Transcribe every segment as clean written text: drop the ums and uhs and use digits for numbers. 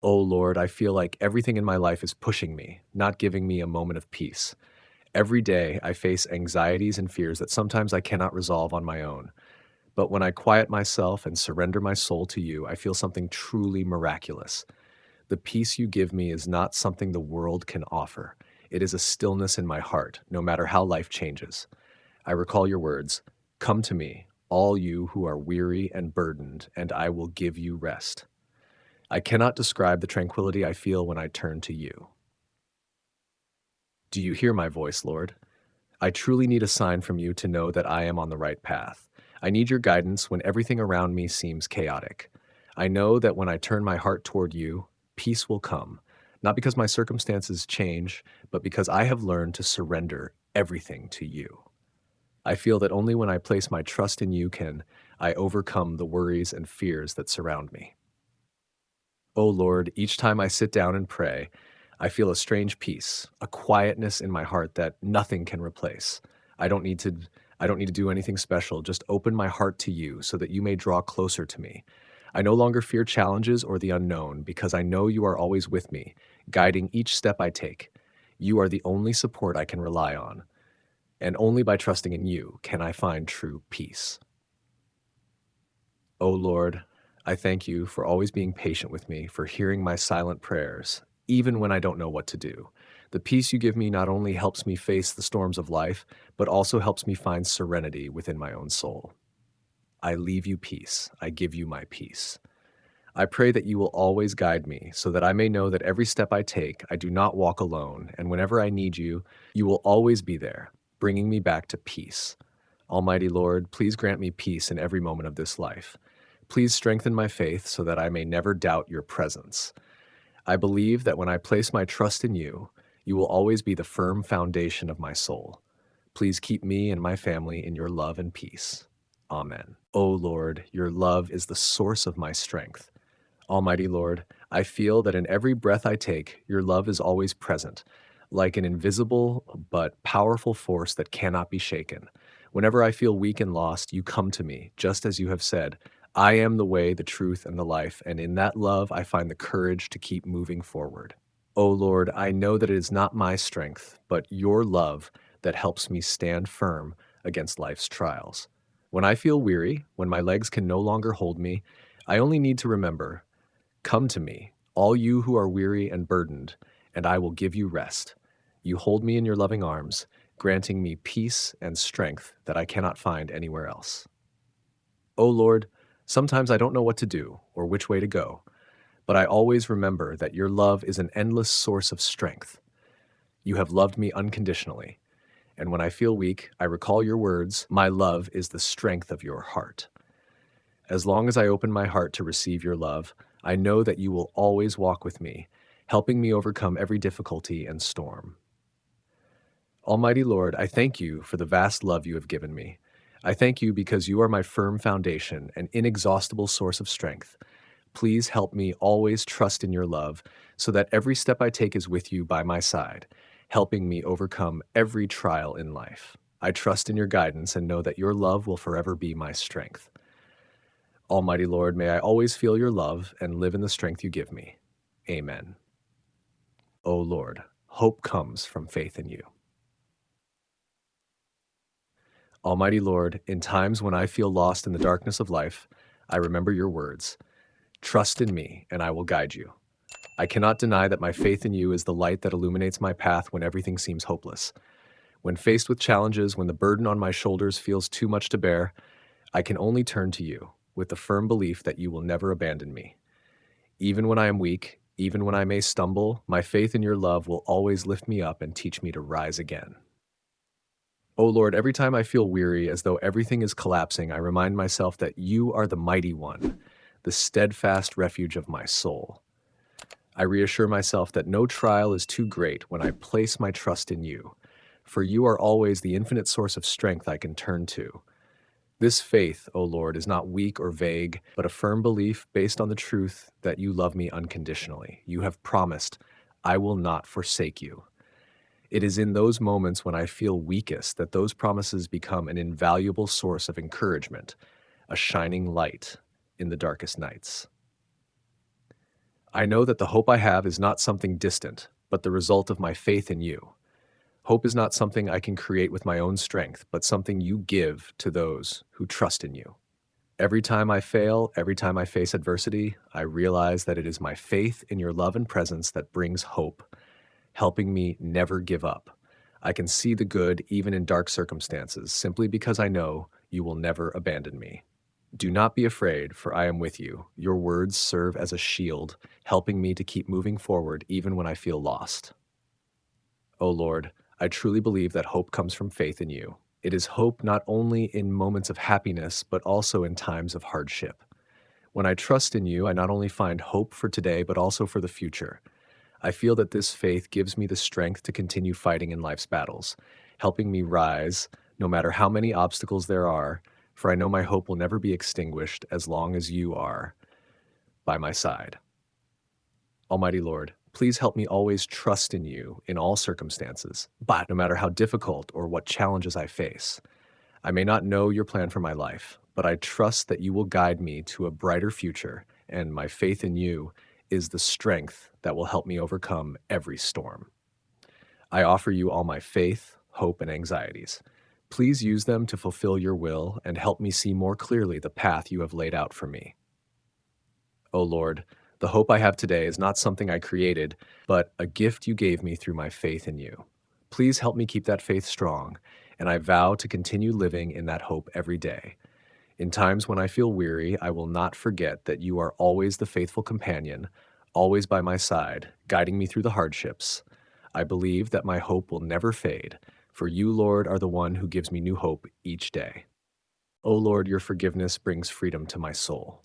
Oh Lord, I feel like everything in my life is pushing me, not giving me a moment of peace. Every day, I face anxieties and fears that sometimes I cannot resolve on my own. But when I quiet myself and surrender my soul to you, I feel something truly miraculous. The peace you give me is not something the world can offer. It is a stillness in my heart, no matter how life changes. I recall your words, "Come to me, all you who are weary and burdened, and I will give you rest." I cannot describe the tranquility I feel when I turn to you. Do you hear my voice, Lord? I truly need a sign from you to know that I am on the right path. I need your guidance when everything around me seems chaotic. I know that when I turn my heart toward you, peace will come, not because my circumstances change, but because I have learned to surrender everything to you. I feel that only when I place my trust in you can I overcome the worries and fears that surround me. O Lord, each time I sit down and pray, I feel a strange peace, a quietness in my heart that nothing can replace. I don't need to I don't need to do anything special, just open my heart to you so that you may draw closer to me. I no longer fear challenges or the unknown because I know you are always with me, guiding each step I take. You are the only support I can rely on, and only by trusting in you can I find true peace. O Lord, I thank you for always being patient with me, for hearing my silent prayers, even when I don't know what to do. The peace you give me not only helps me face the storms of life, but also helps me find serenity within my own soul. I leave you peace. I give you my peace. I pray that you will always guide me so that I may know that every step I take, I do not walk alone, and whenever I need you, you will always be there, bringing me back to peace. Almighty Lord, please grant me peace in every moment of this life. Please strengthen my faith so that I may never doubt your presence. I believe that when I place my trust in you, you will always be the firm foundation of my soul. Please keep me and my family in your love and peace. Amen. O Lord, your love is the source of my strength. Almighty Lord, I feel that in every breath I take, your love is always present, like an invisible but powerful force that cannot be shaken. Whenever I feel weak and lost, you come to me, just as you have said, I am the way, the truth, and the life, and in that love I find the courage to keep moving forward. O Lord, I know that it is not my strength, but your love that helps me stand firm against life's trials. When I feel weary, when my legs can no longer hold me, I only need to remember, come to me, all you who are weary and burdened, and I will give you rest. You hold me in your loving arms, granting me peace and strength that I cannot find anywhere else. O Lord, sometimes I don't know what to do or which way to go, but I always remember that your love is an endless source of strength. You have loved me unconditionally, and when I feel weak, I recall your words, my love is the strength of your heart. As long as I open my heart to receive your love, I know that you will always walk with me, helping me overcome every difficulty and storm. Almighty Lord, I thank you for the vast love you have given me. I thank you because you are my firm foundation, an inexhaustible source of strength. Please help me always trust in your love so that every step I take is with you by my side, helping me overcome every trial in life. I trust in your guidance and know that your love will forever be my strength. Almighty Lord, may I always feel your love and live in the strength you give me. Amen. O Lord, hope comes from faith in you. Almighty Lord, in times when I feel lost in the darkness of life, I remember your words. Trust in me, and I will guide you. I cannot deny that my faith in you is the light that illuminates my path when everything seems hopeless. When faced with challenges, when the burden on my shoulders feels too much to bear, I can only turn to you with the firm belief that you will never abandon me. Even when I am weak, even when I may stumble, my faith in your love will always lift me up and teach me to rise again. O Lord, every time I feel weary, as though everything is collapsing, I remind myself that you are the mighty one, the steadfast refuge of my soul. I reassure myself that no trial is too great when I place my trust in you, for you are always the infinite source of strength I can turn to. This faith, O Lord, is not weak or vague, but a firm belief based on the truth that you love me unconditionally. You have promised, I will not forsake you. It is in those moments when I feel weakest that those promises become an invaluable source of encouragement, a shining light in the darkest nights. I know that the hope I have is not something distant, but the result of my faith in you. Hope is not something I can create with my own strength, but something you give to those who trust in you. Every time I fail, every time I face adversity, I realize that it is my faith in your love and presence that brings hope, helping me never give up. I can see the good even in dark circumstances simply because I know you will never abandon me. Do not be afraid, for I am with you. Your words serve as a shield, helping me to keep moving forward even when I feel lost. O Lord, I truly believe that hope comes from faith in you. It is hope not only in moments of happiness, but also in times of hardship. When I trust in you, I not only find hope for today, but also for the future. I feel that this faith gives me the strength to continue fighting in life's battles, helping me rise no matter how many obstacles there are, for I know my hope will never be extinguished as long as you are by my side. Almighty Lord, please help me always trust in you in all circumstances, but no matter how difficult or what challenges I face. I may not know your plan for my life, but I trust that you will guide me to a brighter future, and my faith in you is the strength that will help me overcome every storm. I offer you all my faith, hope, and anxieties. Please use them to fulfill your will and help me see more clearly the path you have laid out for me. O Lord, the hope I have today is not something I created, but a gift you gave me through my faith in you. Please help me keep that faith strong, and I vow to continue living in that hope every day. In times when I feel weary, I will not forget that you are always the faithful companion, always by my side, guiding me through the hardships. I believe that my hope will never fade, for you, Lord, are the one who gives me new hope each day. O Lord, your forgiveness brings freedom to my soul.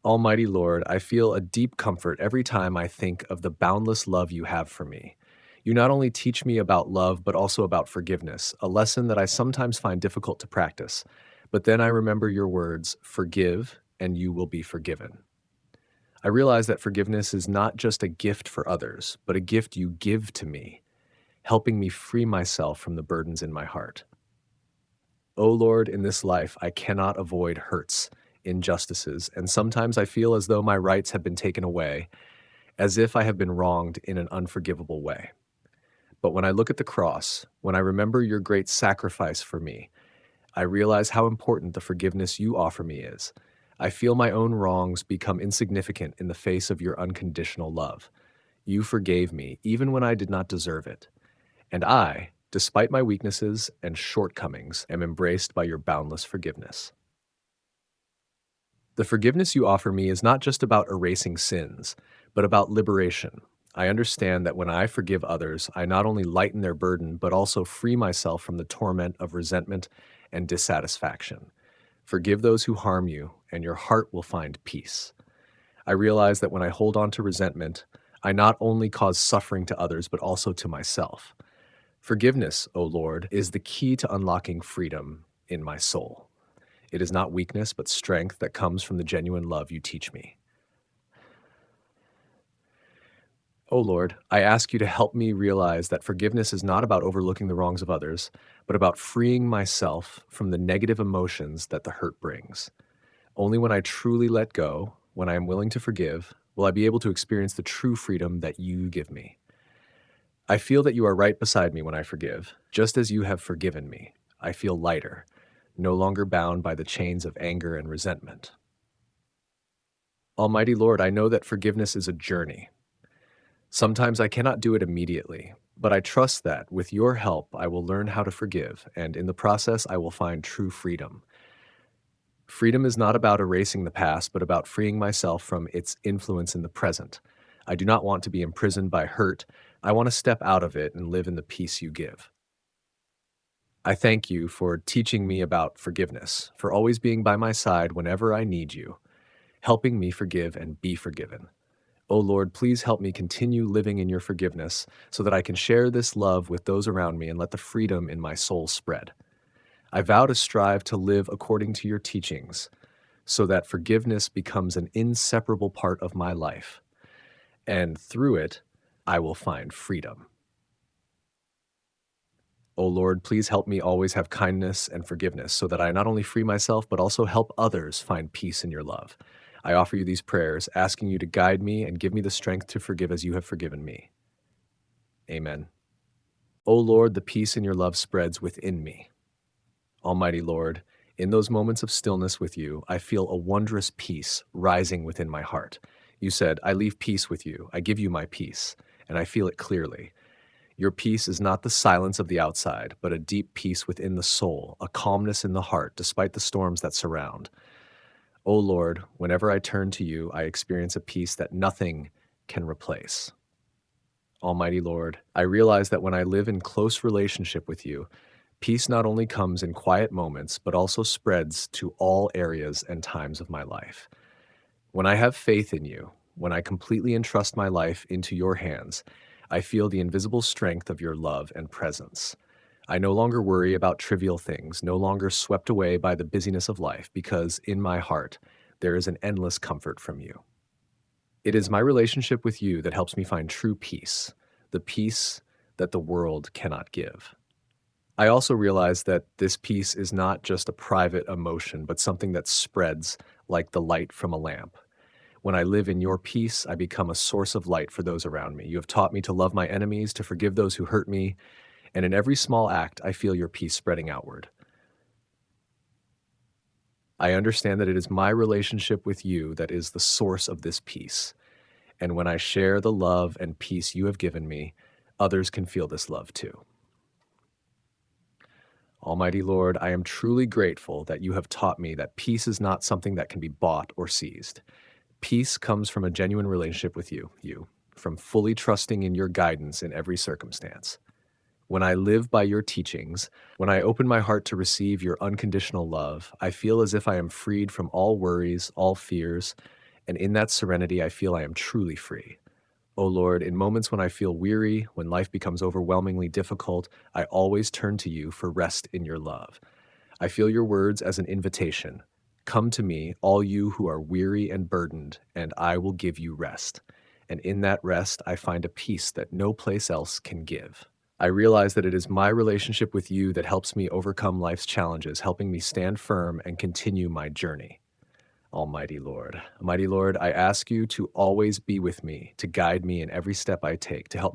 Almighty Lord, I feel a deep comfort every time I think of the boundless love you have for me. You not only teach me about love, but also about forgiveness, a lesson that I sometimes find difficult to practice. But then I remember your words, forgive, and you will be forgiven. I realize that forgiveness is not just a gift for others, but a gift you give to me, helping me free myself from the burdens in my heart. O Lord, in this life I cannot avoid hurts, injustices, and sometimes I feel as though my rights have been taken away, as if I have been wronged in an unforgivable way. But when I look at the cross, when I remember your great sacrifice for me, I realize how important the forgiveness you offer me is. I feel my own wrongs become insignificant in the face of your unconditional love. You forgave me even when I did not deserve it. And I, despite my weaknesses and shortcomings, am embraced by your boundless forgiveness. The forgiveness you offer me is not just about erasing sins, but about liberation. I understand that when I forgive others, I not only lighten their burden, but also free myself from the torment of resentment and dissatisfaction. Forgive those who harm you, and your heart will find peace. I realize that when I hold on to resentment, I not only cause suffering to others, but also to myself. Forgiveness, O Lord, is the key to unlocking freedom in my soul. It is not weakness, but strength that comes from the genuine love you teach me. O Lord, I ask you to help me realize that forgiveness is not about overlooking the wrongs of others, but about freeing myself from the negative emotions that the hurt brings. Only when I truly let go, when I am willing to forgive, will I be able to experience the true freedom that you give me. I feel that you are right beside me when I forgive, just as you have forgiven me. I feel lighter, no longer bound by the chains of anger and resentment. Almighty Lord, I know that forgiveness is a journey. Sometimes I cannot do it immediately, but I trust that, with your help, I will learn how to forgive, and in the process, I will find true freedom. Freedom is not about erasing the past, but about freeing myself from its influence in the present. I do not want to be imprisoned by hurt. I want to step out of it and live in the peace you give. I thank you for teaching me about forgiveness, for always being by my side whenever I need you, helping me forgive and be forgiven. O Lord, please help me continue living in your forgiveness so that I can share this love with those around me and let the freedom in my soul spread. I vow to strive to live according to your teachings so that forgiveness becomes an inseparable part of my life, and through it, I will find freedom. O Lord, please help me always have kindness and forgiveness so that I not only free myself, but also help others find peace in your love. I offer you these prayers, asking you to guide me and give me the strength to forgive as you have forgiven me. Amen. O Lord, the peace in your love spreads within me. Almighty Lord, in those moments of stillness with you, I feel a wondrous peace rising within my heart. You said, I leave peace with you, I give you my peace, and I feel it clearly. Your peace is not the silence of the outside, but a deep peace within the soul, a calmness in the heart despite the storms that surround. O Lord, whenever I turn to you, I experience a peace that nothing can replace. Almighty Lord, I realize that when I live in close relationship with you, peace not only comes in quiet moments, but also spreads to all areas and times of my life. When I have faith in you, when I completely entrust my life into your hands, I feel the invisible strength of your love and presence. I no longer worry about trivial things, no longer swept away by the busyness of life, because in my heart there is an endless comfort from you. It is my relationship with you that helps me find true peace, the peace that the world cannot give. I also realize that this peace is not just a private emotion, but something that spreads like the light from a lamp. When I live in your peace, I become a source of light for those around me. You have taught me to love my enemies, to forgive those who hurt me, and in every small act, I feel your peace spreading outward. I understand that it is my relationship with you that is the source of this peace. And when I share the love and peace you have given me, others can feel this love too. Almighty Lord, I am truly grateful that you have taught me that peace is not something that can be bought or seized. Peace comes from a genuine relationship with you, from fully trusting in your guidance in every circumstance. When I live by your teachings, when I open my heart to receive your unconditional love, I feel as if I am freed from all worries, all fears, and in that serenity, I feel I am truly free. O Lord, in moments when I feel weary, when life becomes overwhelmingly difficult, I always turn to you for rest in your love. I feel your words as an invitation. Come to me, all you who are weary and burdened, and I will give you rest. And in that rest, I find a peace that no place else can give. I realize that it is my relationship with you that helps me overcome life's challenges, helping me stand firm and continue my journey. Almighty Lord, I ask you to always be with me, to guide me in every step I take, to help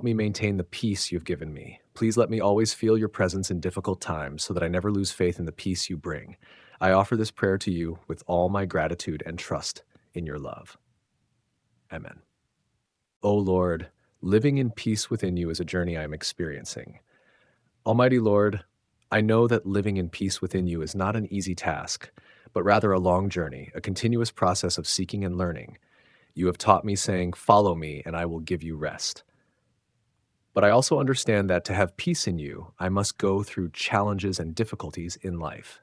me maintain the peace you've given me. Please let me always feel your presence in difficult times so that I never lose faith in the peace you bring. I offer this prayer to you with all my gratitude and trust in your love. Amen. O Lord, living in peace within you is a journey I am experiencing. Almighty Lord, I know that living in peace within you is not an easy task, but rather a long journey, a continuous process of seeking and learning. You have taught me, saying, Follow me, and I will give you rest. But I also understand that to have peace in you, I must go through challenges and difficulties in life.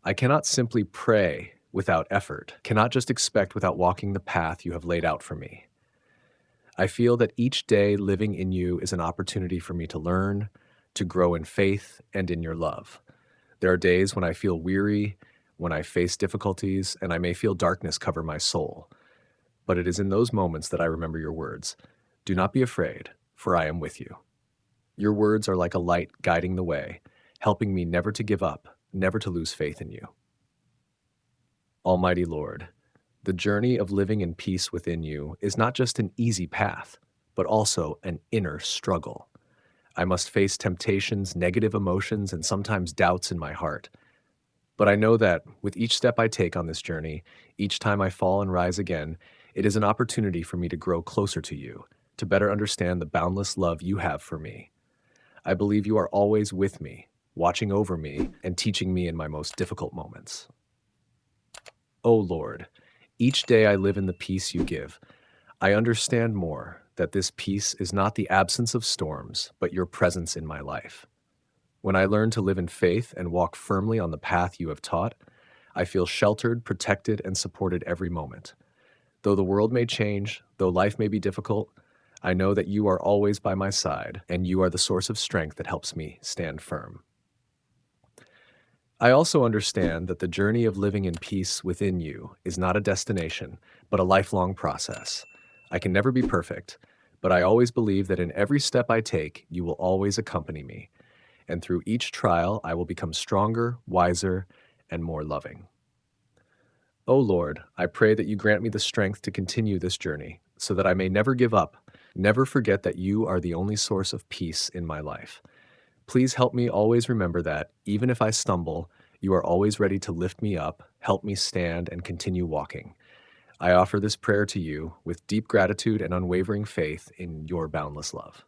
I cannot simply pray without effort, cannot just expect without walking the path you have laid out for me. I feel that each day living in you is an opportunity for me to learn, to grow in faith and in your love. There are days when I feel weary, when I face difficulties, and I may feel darkness cover my soul. But it is in those moments that I remember your words. Do not be afraid, for I am with you. Your words are like a light guiding the way, helping me never to give up, never to lose faith in you. Almighty Lord, the journey of living in peace within you is not just an easy path, but also an inner struggle. I must face temptations, negative emotions, and sometimes doubts in my heart. But I know that with each step I take on this journey, each time I fall and rise again, it is an opportunity for me to grow closer to you, to better understand the boundless love you have for me. I believe you are always with me, watching over me, and teaching me in my most difficult moments. O Lord, each day I live in the peace you give. I understand more that this peace is not the absence of storms, but your presence in my life. When I learn to live in faith and walk firmly on the path you have taught, I feel sheltered, protected, and supported every moment. Though the world may change, though life may be difficult, I know that you are always by my side, and you are the source of strength that helps me stand firm. I also understand that the journey of living in peace within you is not a destination, but a lifelong process. I can never be perfect, but I always believe that in every step I take, you will always accompany me, and through each trial, I will become stronger, wiser, and more loving. O Lord, I pray that you grant me the strength to continue this journey, so that I may never give up, never forget that you are the only source of peace in my life. Please help me always remember that, even if I stumble, you are always ready to lift me up, help me stand, and continue walking. I offer this prayer to you with deep gratitude and unwavering faith in your boundless love.